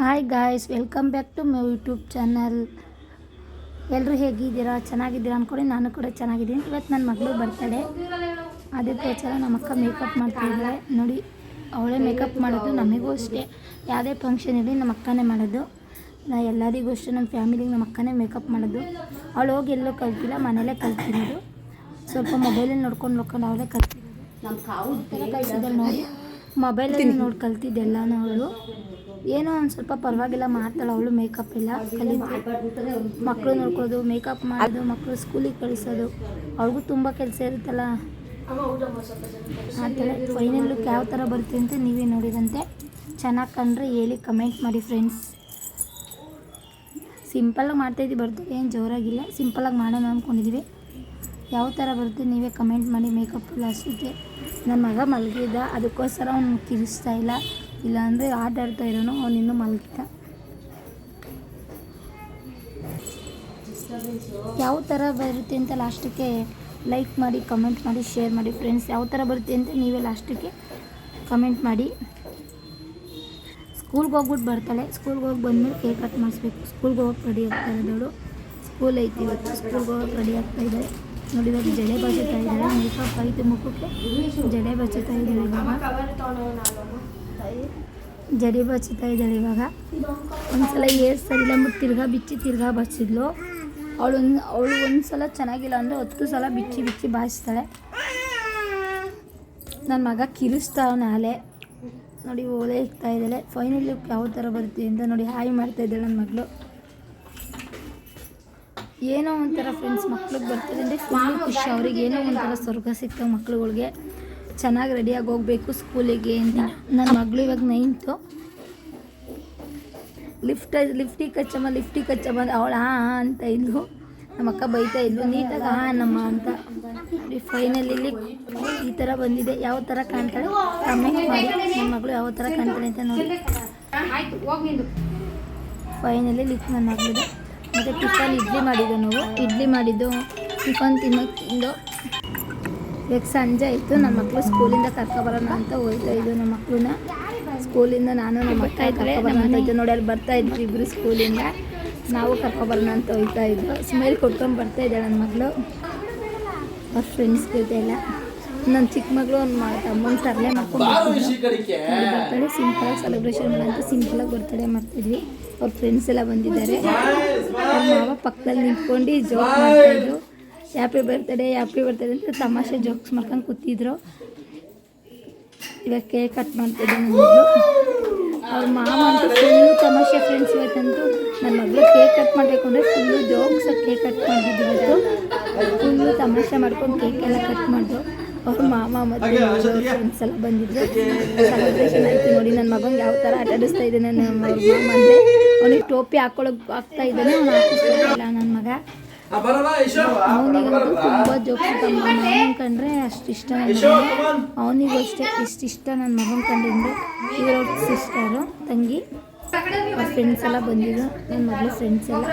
Hi guys, welcome back to my YouTube channel. ಎಲ್ಲರೂ ಹೇಗಿದ್ದೀರಾ? ಚೆನ್ನಾಗಿದ್ದೀರಾ ಅಂದ್ಕೊಂಡು ನಾನು ಕೂಡ ಚೆನ್ನಾಗಿದ್ದೀನಿ. ಇವತ್ತು ನನ್ನ ಮಗಳು ಬರ್ತಡೆ, ಅದಕ್ಕೋಸ್ಕರ ನಮ್ಮ ಅಕ್ಕ ಮೇಕಪ್ ಮಾಡ್ತಾಯಿದ್ದಾಳೆ. ನೋಡಿ, ಅವಳೇ ಮೇಕಪ್ ಮಾಡೋದು. ನಮಗೂ ಅಷ್ಟೇ, ಯಾವುದೇ ಫಂಕ್ಷನ್ ಇರಲಿ ನಮ್ಮ ಅಕ್ಕನೇ ಮಾಡೋದು. ಎಲ್ಲರಿಗೂ ಅಷ್ಟೇ, ನಮ್ಮ ಫ್ಯಾಮಿಲಿಗೆ ನಮ್ಮ ಅಕ್ಕನೇ ಮೇಕಪ್ ಮಾಡೋದು. ಅವಳು ಹೋಗಿ ಎಲ್ಲೂ ಕಲ್ತಿಲ್ಲ, ಮನೇಲೇ ಕಲ್ತಿರೋದು. ಸ್ವಲ್ಪ ಮೊಬೈಲಲ್ಲಿ ನೋಡ್ಕೊಂಡು ಅವಳೇ ಕಲ್ತಿರೋದು. ನೋಡಿ, ಮೊಬೈಲಲ್ಲಿ ನೋಡಿ ಕಲ್ತಿದ್ದೆಲ್ಲನೂ ಅವಳು. ಏನೋ ಒಂದು ಸ್ವಲ್ಪ ಪರವಾಗಿಲ್ಲ ಮಾಡ್ತಾಳೆ ಅವಳು. ಮೇಕಪ್ ಎಲ್ಲ ಕಲಿತು ಮಕ್ಕಳು ನೋಡ್ಕೊಳ್ಳೋದು, ಮೇಕಪ್ ಮಾಡೋದು, ಮಕ್ಕಳು ಸ್ಕೂಲಿಗೆ ಕಳಿಸೋದು, ಅವ್ರಿಗೂ ತುಂಬ ಕೆಲಸ ಇರುತ್ತಲ್ಲ. ಆ ಥರ ಫೈನಲ್ ಲುಕ್ ಯಾವ ಥರ ಬರುತ್ತೆ ಅಂತ ನೀವೇ ನೋಡಿದಂತೆ. ಚೆನ್ನಾಗಿ ಕಂಡ್ರೆ ಹೇಳಿ, ಕಮೆಂಟ್ ಮಾಡಿ ಫ್ರೆಂಡ್ಸ್. ಸಿಂಪಲ್ಲಾಗಿ ಮಾಡ್ತಾಯಿದ್ದೀವಿ, ಬರ್ತದೆ, ಏನು ಜೋರಾಗಿಲ್ಲ. ಸಿಂಪಲ್ಲಾಗಿ ಮಾಡೋಣ ಅಂದ್ಕೊಂಡಿದ್ದೀವಿ. ಯಾವ ಥರ ಬರುತ್ತೆ ನೀವೇ ಕಮೆಂಟ್ ಮಾಡಿ. ಮೇಕಪ್ ಎಲ್ಲ ಅಷ್ಟಕ್ಕೆ ನನ್ನ ಮಗ ಮಲಗಿದ್ದ, ಅದಕ್ಕೋಸ್ಕರ ಅವ್ನು ಕಿರಿಸ್ತಾ ಇಲ್ಲ. ಇಲ್ಲಾಂದರೆ ಆಟ ಆಡ್ತಾ ಇರೋನು, ಅವನಿನ್ನೂ ಮಲಗಿದ್ದ. ಯಾವ ಥರ ಬರುತ್ತೆ ಅಂತ ಲಾಸ್ಟಕ್ಕೆ ಲೈಕ್ ಮಾಡಿ, ಕಮೆಂಟ್ ಮಾಡಿ, ಶೇರ್ ಮಾಡಿ ಫ್ರೆಂಡ್ಸ್. ಯಾವ ಥರ ಬರುತ್ತೆ ಅಂತ ನೀವೇ ಲಾಸ್ಟಕ್ಕೆ ಕಮೆಂಟ್ ಮಾಡಿ. ಸ್ಕೂಲ್ಗೆ ಹೋಗ್ಬಿಟ್ಟು ಬರ್ತಾಳೆ. ಸ್ಕೂಲ್ಗೆ ಹೋಗಿ ಬಂದಮೇಲೆ ಕೇಕ್ ಕಟ್ ಮಾಡಿಸ್ಬೇಕು. ಸ್ಕೂಲ್ಗೆ ಹೋಗಕ್ಕೆ ರೆಡಿ ಆಗ್ತಾ ಇದ್ದವಳು. ಸ್ಕೂಲ್ ಐತಿ ಇವತ್ತು, ಸ್ಕೂಲ್ಗೆ ಹೋಗಕ್ಕೆ ರೆಡಿ ಆಗ್ತಾ ಇದ್ದಾಳೆ. ನೋಡಿ, ಇವಾಗ ಜಡೆ ಬಚ್ಚುತ್ತಾ ಇದ್ದಾಳೆ. ಮೇಕಪ್ ಆಯಿತು, ಮುಖಕ್ಕೆ ಜಡೆ ಬಚ್ಚುತ್ತಾ ಇದ್ದಾಳೆ. ಜಡೆ ಬಚ್ಚುತ್ತಾ ಇದ್ದಾಳೆ ಇವಾಗ. ಒಂದ್ಸಲ ಏರ್ ಸರಿಲ್ಲ ಅಂದ್ಬಿಟ್ಟು ತಿರ್ಗಾ ಬಚ್ಚಿದ್ಲು. ಅವಳು ಒಂದು ಸಲ ಚೆನ್ನಾಗಿಲ್ಲ ಅಂದರೆ 10 ಸಲ ಬಿಚ್ಚಿ ಬಾಯಿಸ್ತಾಳೆ. ನನ್ನ ಮಗ ಕಿರಿಸ್ತಾವನೆ ನಾಳೆ. ನೋಡಿ, ಓಲೆ ಇಕ್ತಾ ಇದ್ದಾಳೆ. ಫೈನಲ್ ಲುಕ್ ಯಾವ ಥರ ಬರುತ್ತೆ ಅಂತ ನೋಡಿ. ಹಾಯ್ ಮಾಡ್ತಾ ಇದ್ದಾಳೆ ನನ್ನ ಮಗಳು. ಏನೋ ಒಂಥರ ಫ್ರೆಂಡ್ಸ್, ಮಕ್ಳಿಗೆ ಬರ್ತದೆ ಅಂದರೆ ಫುಲ್ಲು ಖುಷಿ. ಅವ್ರಿಗೆ ಏನೋ ಒಂಥರ ಸ್ವರ್ಗ ಸಿಗ್ತಾವೆ ಮಕ್ಳುಗಳಿಗೆ. ಚೆನ್ನಾಗಿ ರೆಡಿಯಾಗಿ ಹೋಗಬೇಕು ಸ್ಕೂಲಿಗೆ ಅಂತ. ನನ್ನ ಮಗಳು ಇವಾಗ 9th. ಲಿಫ್ಟಿಗೆ ಕಚ್ಚಮ್ಮ ಅವಳು ಅಂತ ಇದ್ಲು. ನಮ್ಮ ಅಕ್ಕ ಬೈತಾ ಇದ್ಲು, ನೀಟಾಗಿ ನಮ್ಮ ಅಂತ. ಫೈನಲಿ ಈ ಥರ ಬಂದಿದೆ. ಯಾವ ಥರ ಕಾಣ್ತಾಳೆ ಕಮೆಂಟ್ ಮಾಡಿ. ನನ್ನ ಮಗಳು ಯಾವ ಥರ ಕಾಣ್ತಾಳೆ ಅಂತ ನೋಡಿ. ಫೈನಲಿ ಲಿಫ್ಟ್ ನನ್ನ ಮಗಳಿದೆ. ಮತ್ತು ಟಿಫನ್ ಇಡ್ಲಿ ಮಾಡಿದ್ದು ಟಿಫನ್ ತಿಂದು. ಇವಾಗ ಸಂಜೆ ಆಯಿತು. ನಮ್ಮ ಮಕ್ಕಳು ಸ್ಕೂಲಿಂದ ಕರ್ಕೊಬರೋಣ ಅಂತ ಹೋಗ್ತಾ ಇದ್ದು. ನಮ್ಮ ಮಕ್ಕಳನ್ನ ಸ್ಕೂಲಿಂದ ನಾನು ನಮ್ಮ ಅಕ್ಕ ಕರ್ಕೊಬರೋಣ ಅಂತ ಇದ್ದು. ನೋಡಿ, ಅಲ್ಲಿ ಬರ್ತಾಯಿದ್ವಿ ಇಬ್ಬರು ಸ್ಕೂಲಿಂದ. ನಾವು ಕರ್ಕೊಬರೋಣ ಅಂತ ಹೋಗ್ತಾ ಇದ್ದು. ಸ್ಮೈಲ್ ಕೊಟ್ಕೊಂಡು ಬರ್ತಾಯಿದ್ದಾಳೆ ನನ್ನ ಮಗಳು. ಅವ್ರ ಫ್ರೆಂಡ್ಸ್ ಜೊತೆ ಎಲ್ಲ. ನನ್ನ ಚಿಕ್ಕ ಮಗಳು ತಮ್ಮನ ತರಲೆ ಮಾಡ್ಕೊಂಡು ಬರ್ತಡೇ ಸಿಂಪಲಾಗಿ ಸೆಲೆಬ್ರೇಷನ್ ಮಾಡೋಂತ ಸಿಂಪಲಾಗಿ ಬರ್ತಡೇ ಮಾಡ್ತಿದ್ವಿ. ಅವ್ರ ಫ್ರೆಂಡ್ಸ್ ಎಲ್ಲ ಬಂದಿದ್ದಾರೆ. ಅವ್ರ ಮಾವ ಪಕ್ಕದಲ್ಲಿ ನಿಂತ್ಕೊಂಡು ಜೋಕ್ ಮಾಡ್ತಾಯಿದ್ರು. ಹ್ಯಾಪಿ ಬರ್ತಡೇ ಅಂತ ತಮಾಷೆ ಜೋಕ್ಸ್ ಮಾಡ್ಕೊಂಡು ಕೂತಿದ್ರು. ಇವಾಗ ಕೇಕ್ ಕಟ್ ಮಾಡ್ತಿದ್ದೆ ನನ್ನ ಮಗಳು. ಅವ್ರ ಮಾವ ಅಂತೂ ಫುಲ್ಲು ತಮಾಷೆ ಫ್ರೆಂಡ್ಸ್. ಇವತ್ತಂತೂ ನನ್ನ ಮಗಳು ಕೇಕ್ ಕಟ್ ಮಾಡಬೇಕು ಅಂದರೆ ಫುಲ್ಲು ಜೋಕ್ಸಾಗಿ ಕೇಕ್ ಕಟ್ ಮಾಡಿದ್ದು. ಇವತ್ತು ಫುಲ್ಲು ತಮಾಷೆ ಮಾಡ್ಕೊಂಡು ಕೇಕ್ ಎಲ್ಲ ಕಟ್ ಮಾಡಿದ್ರು. ಅವ್ರ ಮಾಮ ಮತ್ತು ಫ್ರೆಂಡ್ಸ್ ಎಲ್ಲ ಬಂದಿದ್ರು. ಸೆಲೆಬ್ರೇಷನ್ ಆಯಿತು. ನೋಡಿ, ನನ್ನ ಮಗನಿಗೆ ಯಾವ ಥರ ಆಟ ಆಡಿಸ್ತಾ ಇದ್ದಾನೆ ನಮ್ಮ ಮಾಮ ಅಂದರೆ. ಅವನಿಗೆ ಟೋಪಿ ಹಾಕ್ತಾ ಇದ್ದಾನೆ. ಅವ್ನು ಹಾಕಿಸ್ಕೊಳ್ತಿಲ್ಲ ನನ್ನ ಮಗ. ಅವನಿಗಂತೂ ತುಂಬ ಜೋಕ್ಸ್. ಮಗನ ಕಂಡ್ರೆ ಅಷ್ಟು ಇಷ್ಟ ನನ್ನ ಮಗ. ಅವನಿಗೂ ಅಷ್ಟೇ ಇಷ್ಟ ನನ್ನ ಮಗನ ಕಂಡ್ರೆ. ಇವ್ರ ಸಿಸ್ಟರು ತಂಗಿ, ಅವ್ರ ಫ್ರೆಂಡ್ಸ್ ಎಲ್ಲ ಬಂದಿದ್ರು. ನನ್ನ ಮಗಳು ಫ್ರೆಂಡ್ಸ್ ಎಲ್ಲ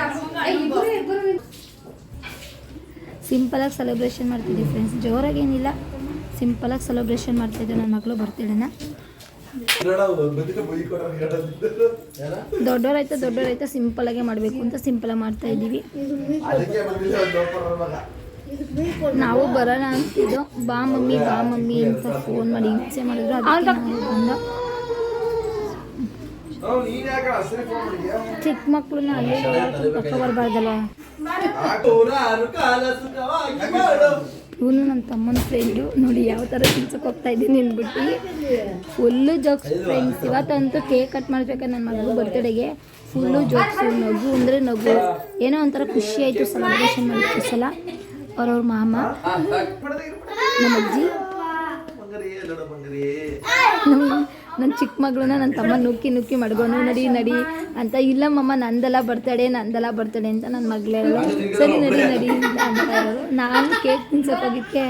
ಸಿಂಪಲಾಗಿ ಸೆಲೆಬ್ರೇಷನ್ ಮಾಡ್ತಿದ್ವಿ ಫ್ರೆಂಡ್ಸ್. ಜೋರಾಗೇನಿಲ್ಲ, ಸಿಂಪಲಾಗಿ ಸೆಲೆಬ್ರೇಷನ್ ಮಾಡ್ತಾಯಿದ್ದೆ ನನ್ನ ಮಗಳು ಬರ್ತಡೇನ. ದೊಡ್ಡವರಾಯ್ತಾ ಸಿಂಪಲಾಗೆ ಮಾಡಬೇಕು ಅಂತ ಸಿಂಪಲಾಗಿ ಮಾಡ್ತಾಯಿದ್ದೀವಿ. ನಾವು ಬರೋಣ ಅಂತಿದ್ದು. ಬಾ ಮಮ್ಮಿ ಅಂತ ಫೋನ್ ಮಾಡಿ ಹಿಂಸೆ ಮಾಡಿದ್ರು. ಅದಕ್ಕೆ ಬಂದ ಚಿಕ್ಕ ಮಕ್ಕಳನ್ನ ಅಲ್ಲಿ ಪಕ್ಕ ಬರಬಾರ್ದಲ್ಲ. ಇವನು ನನ್ನ ತಮ್ಮನ ಫ್ರೆಂಡು. ನೋಡಿ, ಯಾವ ಥರ ತಿನ್ಸಕ್ಕೆ ಹೋಗ್ತಾ ಇದ್ದೀನಿ ಅಂದ್ಬಿಟ್ಟು ಫುಲ್ಲು ಜೋಕ್ಸ್ ಫ್ರೆಂಡ್ಸ್. ಇವತ್ತಂತೂ ಕೇಕ್ ಕಟ್ ಮಾಡಬೇಕಾದ್ರೆ ನನ್ನ ಮಗಳು ಬರ್ತಡೆಗೆ ಫುಲ್ಲು ಜೋಕ್ಸು. ನಗು ಅಂದರೆ ನಗು. ಏನೋ ಒಂಥರ ಖುಷಿ ಆಯಿತು ಸೆಲೆಬ್ರೇಷನ್ ಮಾಡಿದ ಸಲ. ಅವ್ರವ್ರ ಮಾಮ, ನಮ್ಮ ಅಜ್ಜಿ, ನನ್ನ ಚಿಕ್ಕ ಮಗಳನ್ನ ನನ್ನ ತಮ್ಮ ನುಕ್ಕಿ ಮಡ್ಗೋನು ನಡಿ ಅಂತ. ಇಲ್ಲ ಮಮ್ಮ, ನಂದೆಲ್ಲ ಬರ್ತಡೇ ಅಂತ ನನ್ನ ಮಗಳೇಳು. ಸರಿ ನಡಿ ಅಂತ ಅಂತ ಇರೋರು. ನಾನು ಕೇಕ್ ತಿನ್ಸೋಕ್ಕೋಗಿದ್ದಕ್ಕೆ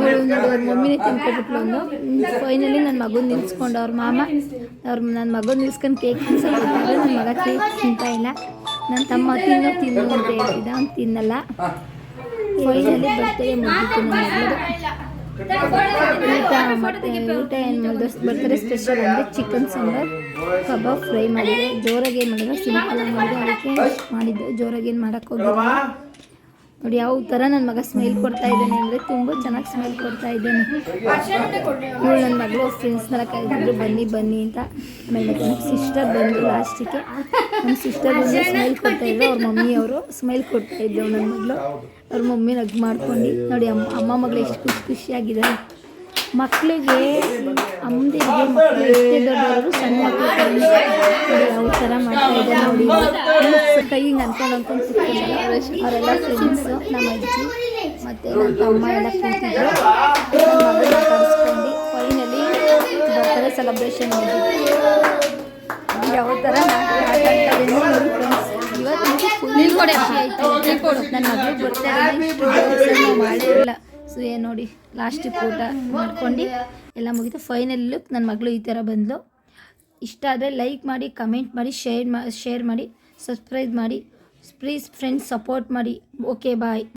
ನೋಡಿ ಅವ್ರ ಮಮ್ಮಿನೇ ತಿನ್ಕೊಬಿಟ್ಲು ಒಂದು. ಫೈನಲಿ ನನ್ನ ಮಗನ ನಿಲ್ಸ್ಕೊಂಡು ಅವ್ರ ಮಾಮ ನನ್ನ ಮಗನ ನಿಲ್ಸ್ಕೊಂಡು ಕೇಕ್ ತಿನ್ಸೋಕ್ಕೋಗಿದ್ದಾರೆ. ನನ್ನ ಮಗ ಕೇಕ್ ತಿಂತಾ ಇಲ್ಲ. ನನ್ನ ತಮ್ಮ ತಿನ್ನು ಅಂತ ಹೇಳ್ತಿದ್ದ, ಅವ್ನು ತಿನ್ನಲ್ಲ. ಫೈನಲಿ ಬರ್ತಡೇ ಮುಗೀತು ನನ್ನ ಮಗಳು. ಊಟ ಏನು ಮಾಡಿದ್ರು ಬರ್ತಾರೆ ಸ್ಪೆಷಲ್ ಅಂದರೆ ಚಿಕನ್ ಸಾಂಬಾರ್ ಕಬಾಬ್ ಫ್ರೈ ಮಾಡಿದೆ. ಜೋರಾಗಿ ಏನು ಮಾಡಿದ್ರೆ ಸಿಂಪಲಾಗಿ ಮಾಡಿದೆ, ಅದಕ್ಕೆ ಮಾಡಿದ್ದೆ. ಜೋರಾಗಿ ಏನು ಮಾಡೋಕ್ಕೆ ಹೋಗಿಲ್ಲ ನೋಡಿ. ಯಾವ ಥರ ನನ್ನ ಮಗ ಸ್ಮೈಲ್ ಕೊಡ್ತಾ ಇದ್ದಾನೆ ಅಂದರೆ ತುಂಬ ಚೆನ್ನಾಗಿ ಸ್ಮೈಲ್ ಕೊಡ್ತಾ ಇದ್ದಾನೆ. ಇವಳು ನನ್ನ ಮಗಳು ಫ್ರೆಂಡ್ಸ್ನೆಲ್ಲ ಕರೆದಿದ್ರು ಬನ್ನಿ ಅಂತ. ಆಮೇಲೆ ನಮ್ಮ ಸಿಸ್ಟರ್ ಬಂದು ಲಾಸ್ಟಿಗೆ ನಮ್ಮ ಸಿಸ್ಟರ್ ಬಂದು ಸ್ಮೈಲ್ ಕೊಡ್ತಾಯಿದ್ರು. ಅವ್ರ ಮಮ್ಮಿಯವರು ಸ್ಮೈಲ್ ಕೊಡ್ತಾಯಿದ್ರು ನನ್ನ ಮಗಳು. ಅವ್ರ ಮಮ್ಮಿ ನಗ್ ಮಾಡ್ಕೊಂಡು ನೋಡಿ. ಅಮ್ಮ ಮಗಳು ಎಷ್ಟು ಖುಷಿಯಾಗಿದ್ದಾರೆ. ಮಕ್ಕಳಿಗೆ ಅಮ್ಮದಿರಿಗೆ ಮಕ್ಕಳು ಎಷ್ಟೇ ದೊಡ್ಡವರು ಸಣ್ಣ ಮಕ್ಕಳು ಯಾವ ಥರ ಮಾಡ್ತಾ ಇದ್ದಾರೆ ನೋಡಿ. ಕೈ ಹಿಂಗೆ ಅನ್ಕೊಂಡು ಸಿಗ್ತಿದ್ದಾರೆ. ಅವರೆಲ್ಲ ಫ್ರೆಂಡ್ಸು, ನಮ್ಮ ಅಜ್ಜಿ ಮತ್ತು ನನ್ನ ತಮ್ಮ ಎಲ್ಲ ಕೂತಿದ್ರು. ನನ್ನ ಮಗಳನ್ನ ಕರೆಸ್ಕೊಂಡು ಫೈನಲಿ ಬರ್ತಾರೆ ಸೆಲೆಬ್ರೇಷನ್ ಮಾಡಿದ್ವಿ. ಯಾವ ಥರ ಇವತ್ತು ಖುಷಿ ಆಯಿತು. ನನ್ನ ಮಗಳು ಬರ್ತಾರೆ ನಾವು ಮಾಡೇ ಇಲ್ಲ. ಸೊ ಏನು ನೋಡಿ ಲಾಸ್ಟಿಗೆ ಊಟ ಮಾಡ್ಕೊಂಡು ಎಲ್ಲ ಮುಗಿತು. ಫೈನಲ್ ಲುಕ್ ನನ್ನ ಮಗಳು ಈ ಥರ ಬಂದಳು. ಇಷ್ಟ ಆದರೆ ಲೈಕ್ ಮಾಡಿ, ಕಮೆಂಟ್ ಮಾಡಿ, ಶೇರ್ ಮಾಡಿ, ಸಬ್ಸ್ಕ್ರೈಬ್ ಮಾಡಿ. ಪ್ಲೀಸ್ ಫ್ರೆಂಡ್ಸ್ ಸಪೋರ್ಟ್ ಮಾಡಿ. ಓಕೆ ಬಾಯ್.